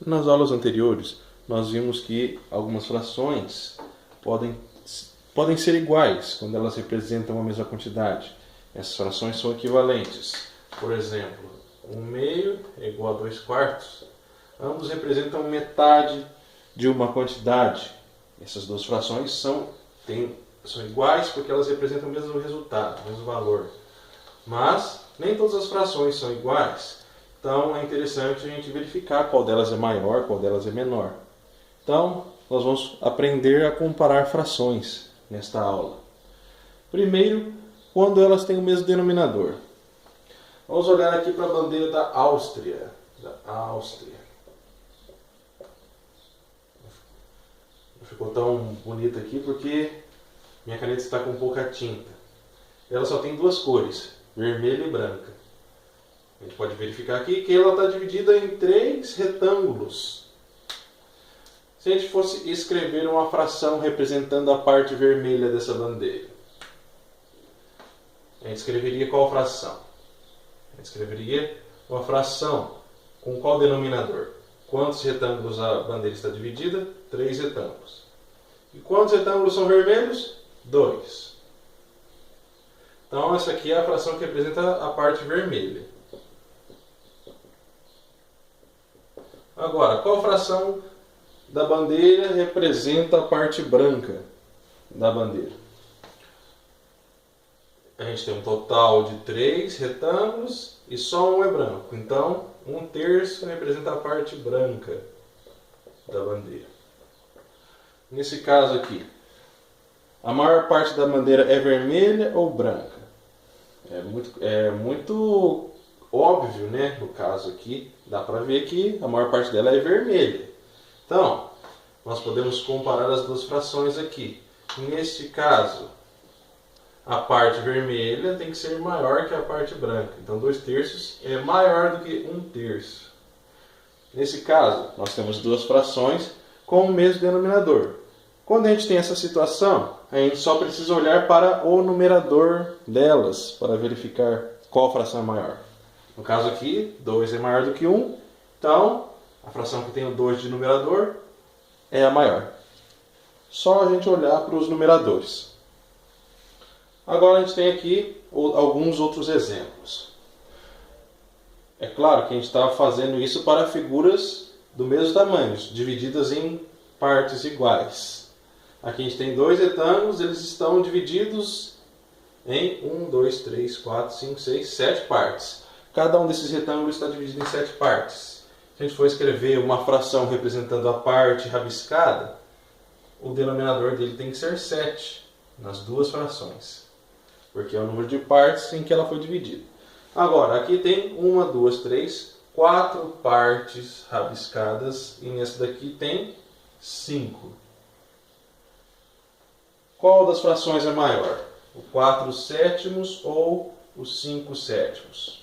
Nas aulas anteriores, nós vimos que algumas frações podem ser iguais quando elas representam a mesma quantidade. Essas frações são equivalentes. Por exemplo, 1/2 é igual a 2/4. Ambos representam metade de uma quantidade. Essas duas frações são iguais porque elas representam o mesmo resultado, o mesmo valor. Mas nem todas as frações são iguais. Então é interessante a gente verificar qual delas é maior, qual delas é menor. Então nós vamos aprender a comparar frações nesta aula. Primeiro, quando elas têm o mesmo denominador. Vamos olhar aqui para a bandeira da Áustria. Não ficou tão bonita aqui porque minha caneta está com pouca tinta. Ela só tem duas cores, vermelha e branca. A gente pode verificar aqui que ela está dividida em 3 retângulos. Se a gente fosse escrever uma fração representando a parte vermelha dessa bandeira, a gente escreveria qual fração? A gente escreveria uma fração com qual denominador? Quantos retângulos a bandeira está dividida? 3 retângulos. E quantos retângulos são vermelhos? 2. Então essa aqui é a fração que representa a parte vermelha. Agora, qual fração da bandeira representa a parte branca da bandeira? A gente tem um total de 3 retângulos e só um é branco. Então, 1/3 representa a parte branca da bandeira. Nesse caso aqui, a maior parte da bandeira é vermelha ou branca? É muito óbvio, né? No caso aqui, dá para ver que a maior parte dela é vermelha. Então, nós podemos comparar as duas frações aqui. Neste caso, a parte vermelha tem que ser maior que a parte branca. Então, 2/3 é maior do que 1/3. Nesse caso, nós temos duas frações com o mesmo denominador. Quando a gente tem essa situação, a gente só precisa olhar para o numerador delas para verificar qual fração é maior. No caso aqui, 2 é maior do que 1. Então, a fração que tem o 2 de numerador é a maior. Só a gente olhar para os numeradores. Agora a gente tem aqui alguns outros exemplos. É claro que a gente está fazendo isso para figuras do mesmo tamanho, divididas em partes iguais. Aqui a gente tem 2 retângulos, eles estão divididos em 1, 2, 3, 4, 5, 6, 7 partes. Cada um desses retângulos está dividido em 7 partes. Se a gente for escrever uma fração representando a parte rabiscada, o denominador dele tem que ser 7 nas duas frações, porque é o número de partes em que ela foi dividida. Agora, aqui tem 1, 2, 3, 4 partes rabiscadas e nessa daqui tem 5. Qual das frações é maior? O 4/7 ou o 5/7?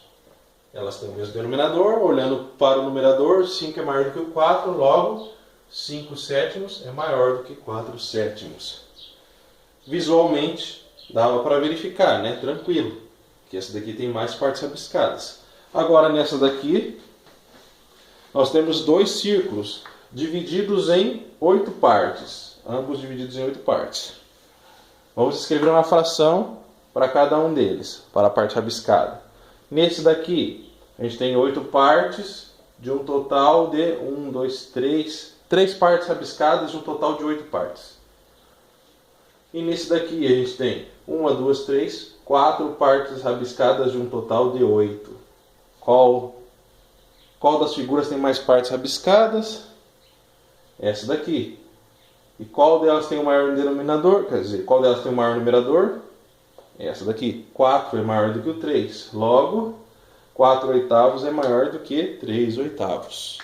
Elas têm o mesmo denominador. Olhando para o numerador, 5 é maior do que o 4, logo 5/7 é maior do que 4/7. Visualmente, dava para verificar, né? Tranquilo, que essa daqui tem mais partes rabiscadas. Agora, nessa daqui, nós temos 2 círculos divididos em 8 partes, ambos divididos em 8 partes. Vamos escrever uma fração para cada um deles, para a parte rabiscada. Nesse daqui, a gente tem 8 partes de um total de 1, 2, 3 partes rabiscadas de um total de 8 partes. E nesse daqui, a gente tem 1, 2, 3, 4 partes rabiscadas de um total de 8. Qual das figuras tem mais partes rabiscadas? Essa daqui. E qual delas tem o maior denominador? Quer dizer, qual delas tem o maior numerador? Essa daqui. 4 é maior do que o 3. Logo, 4/8 é maior do que 3/8.